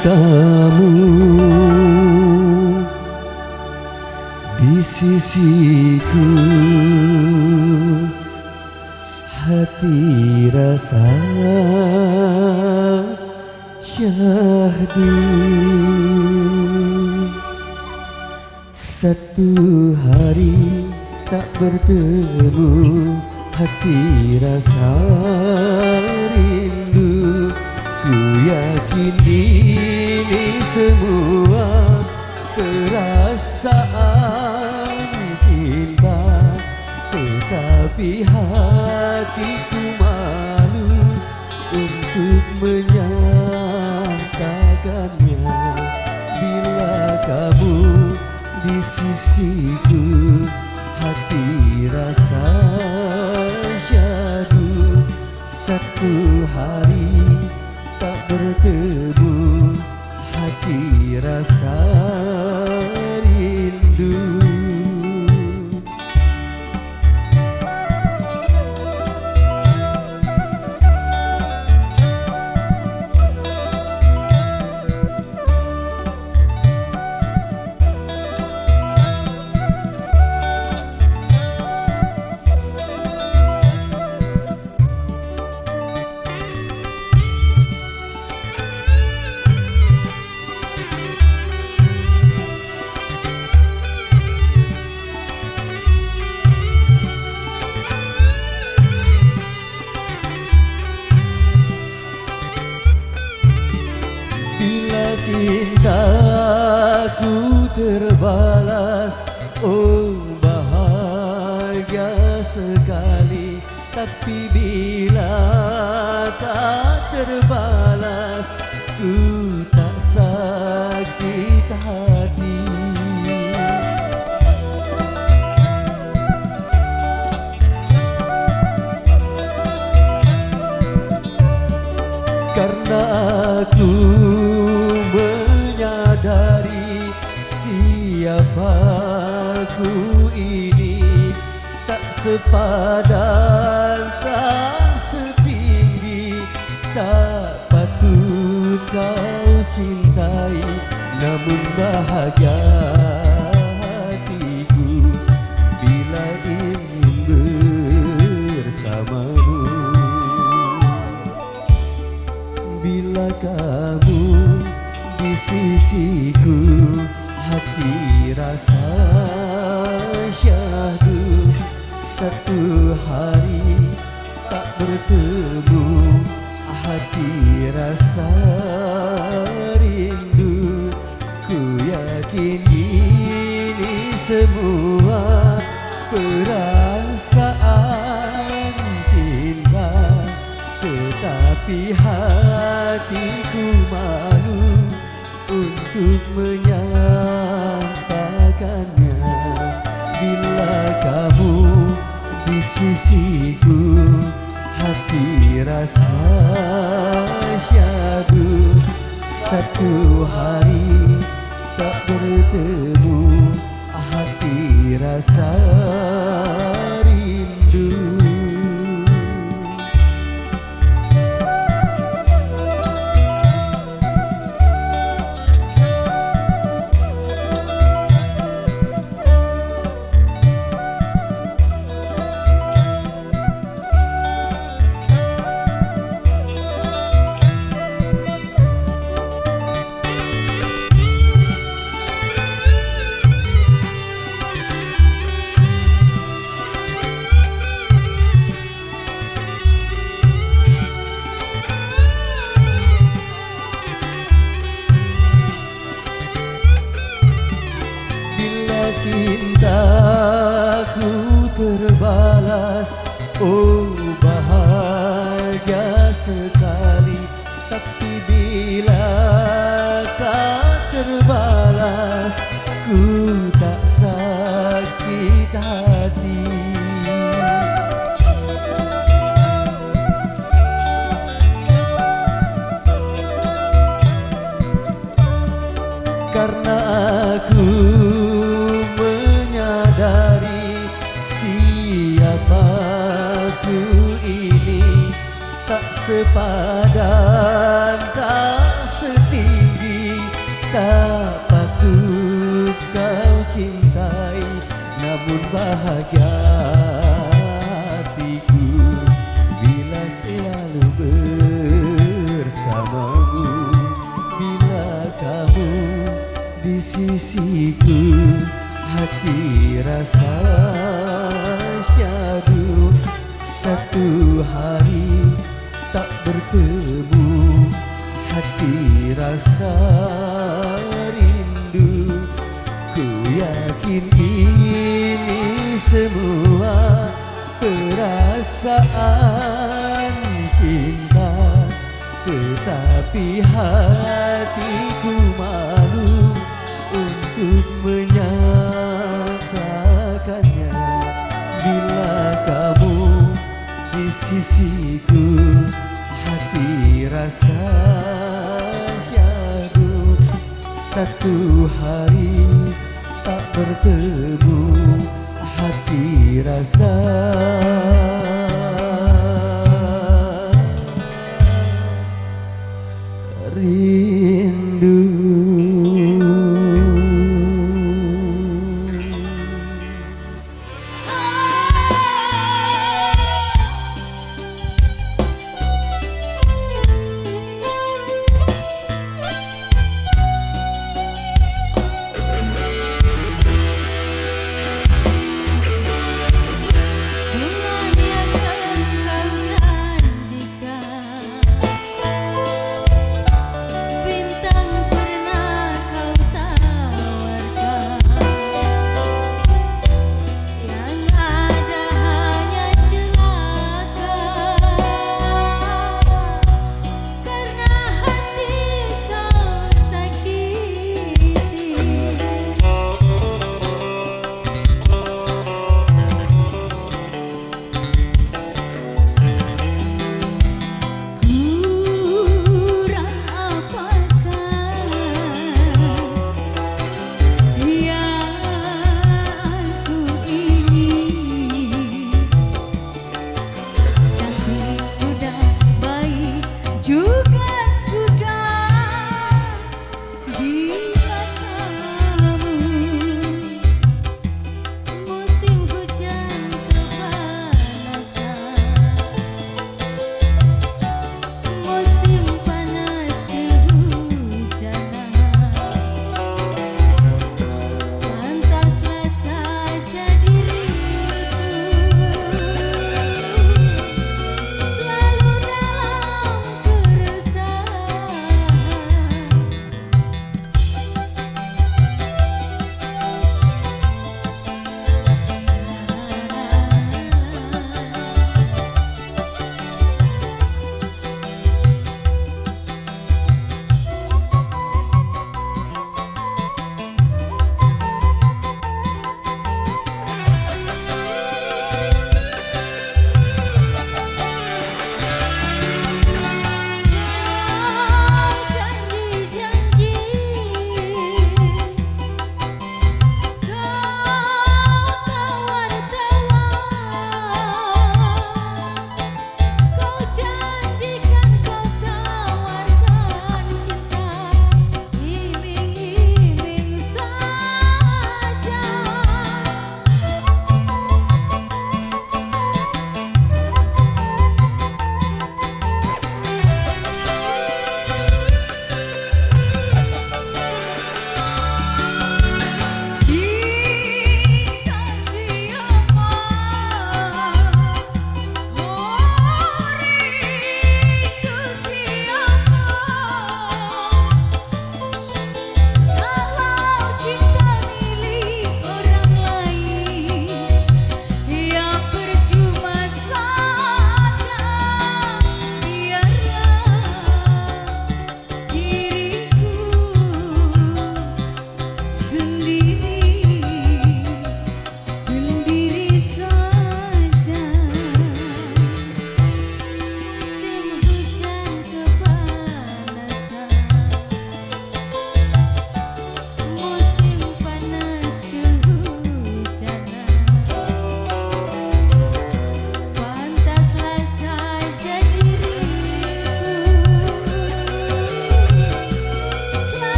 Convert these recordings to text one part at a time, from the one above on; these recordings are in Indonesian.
kamu di sisiku, hati rasa syahdu. Satu hari tak bertemu, hati rasa rindu. Ku yakin ini semua perasaan cinta, tetapi hatiku malu untuk menyatakannya. Bila kamu di sisiku, hati rasa syahdu. Satu hari tak bertemu, hati rasa rindu. Bila cintaku terbalas, oh bahagia sekali. Tapi bila tak terbalas, ku tak sakit hati. Karena aku menyadari siapa aku ini, tak sepadan, tak setinggi, tak patut kau cintai. Namun bahagia hatiku bila ingin bersamamu. Bila kamu di sisiku, hati rasa syahdu. Satu hari tak bertemu, hati rasa rindu. Ku yakin ini semua perasaan cinta, tetapi hatiku malu untuk menyatakannya. Bila kamu di sisiku, hati rasa syahdu. Satu hari tak bertemu, hati rasa rindu. Cintaku terbalas, oh bahagia sekali. Tapi bila tak terbalas, ku tak sakit hati. Karena aku menyadari siapa aku ini, tak sepadan, tak setinggi, Tak patut kau cintai, namun bahagia hatiku bila selalu bersamamu. Bila kamu di sisiku, hati rasa syadu. Satu hari tak bertemu, hati rasa rindu. Ku yakin ini semua perasaan cinta, tetapi hatiku malu untuk menyatakannya. Bila kamu di sisiku, hati rasa syadu. Satu hari tak bertemu, hati rasa rindu. Bila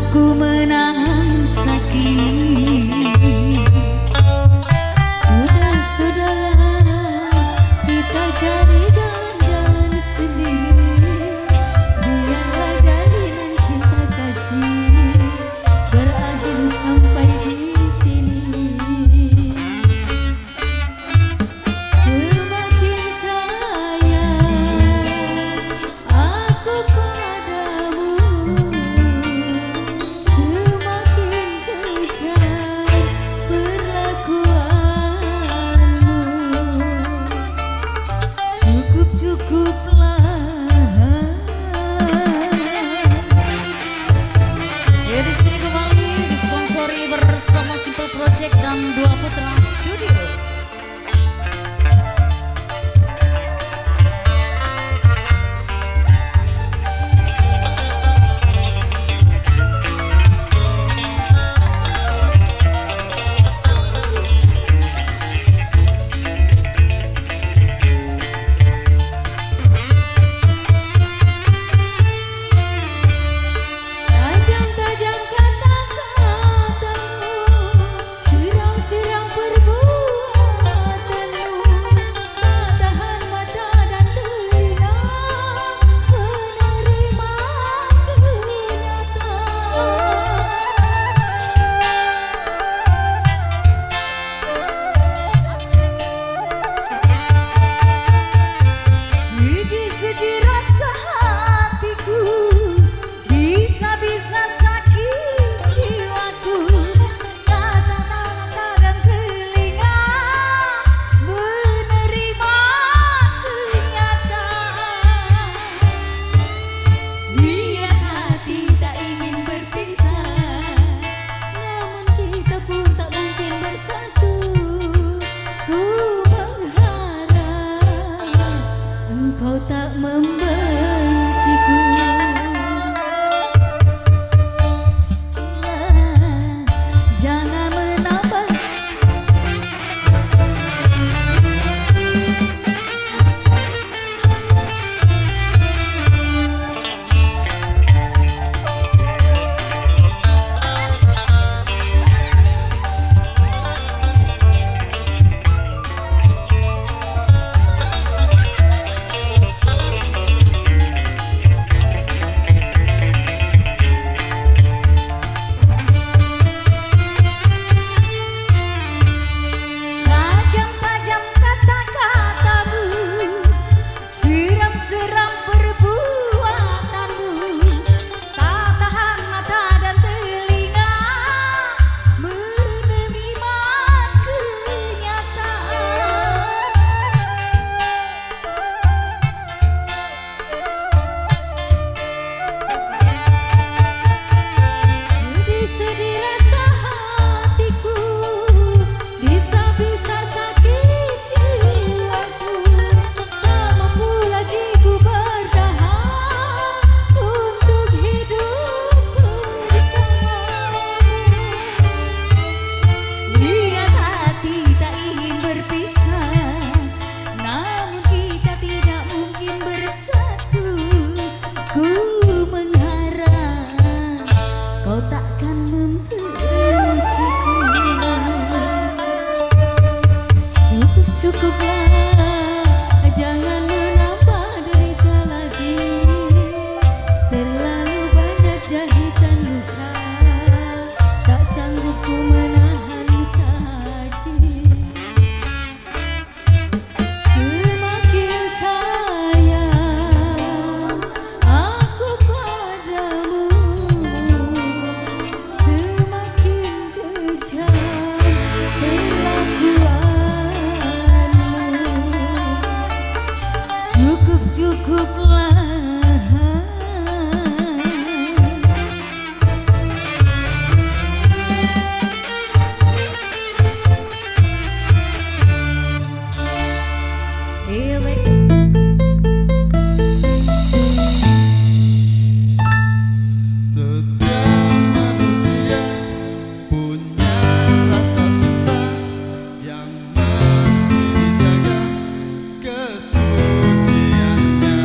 ku menahan sakit. Sudahlah kita cari jalan-jalan sendiri. Biarlah jalinan cinta kasih berakhir sampai di sini. Semakin sayang aku padamu, semakin kejam perlakuanmu. Cukuplah. Ya, di sini kembali disponsori bersama Simple Project dan Dua Putra Studio. Tajam-tajam kata-katamu, serang-serang perbuatanmu, tak tahan mata dan telinga menerima kenyataan. Segi-segi rasa hatiku bisa-bisa sakit jiwaku, kata mata dan telinga menerima kenyataan. Niat hati tak ingin berpisah, namun kita pun tak mungkin bersatu. Ku mengharap engkau tak membenciku. Jangan menambah tajam-tajam kata-katamu, seram-seram perbuatanmu, tak tahan mata dan telinga menerima kenyataan. Sedih-sedih rasa hatiku, bisa-bisa sakit jiwaku, tak mampu lagi ku bertahan untuk hidup bersamamu. Niat hati tak ingin berpisah, namun kita tidak mungkin bersatu. Ku mengharap kau takkan membenciku. Cukuplah, jangan menambah derita lagi. Terlalu banyak jahitan luka, tak sanggup ku menahan sakit. Semakin sayang aku padamu, semakin kejam perlakuanmu. Cukuplah. Iya, baik. Setiap manusia punya rasa cinta yang mesti dijaga kesuciannya.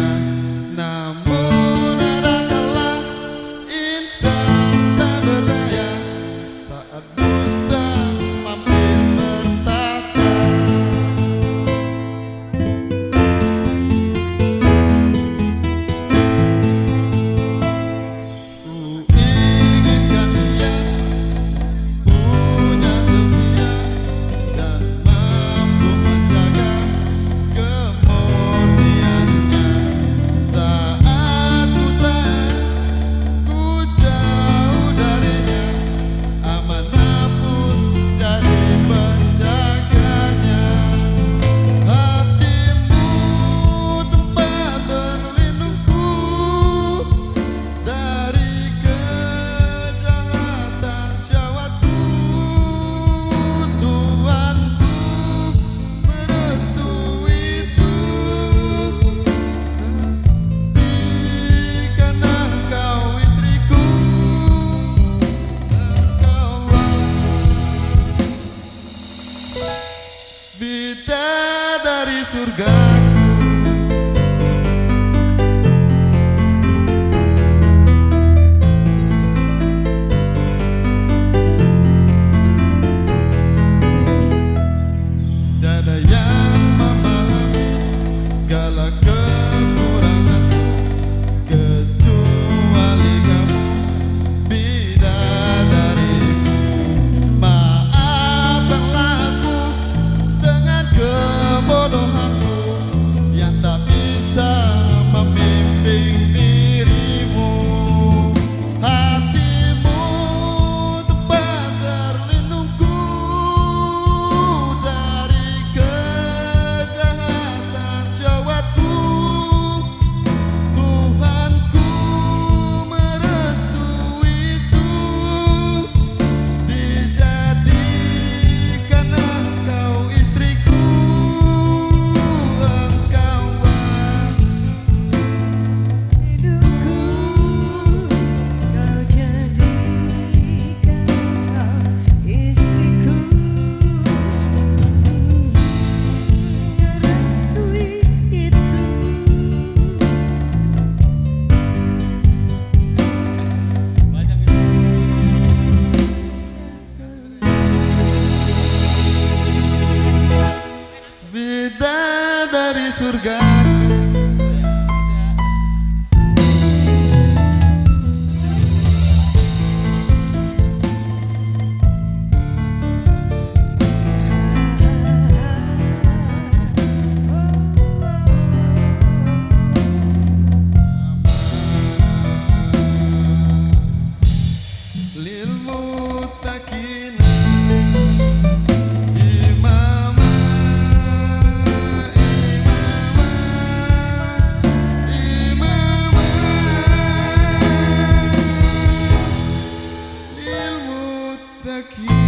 Lilmuttaqin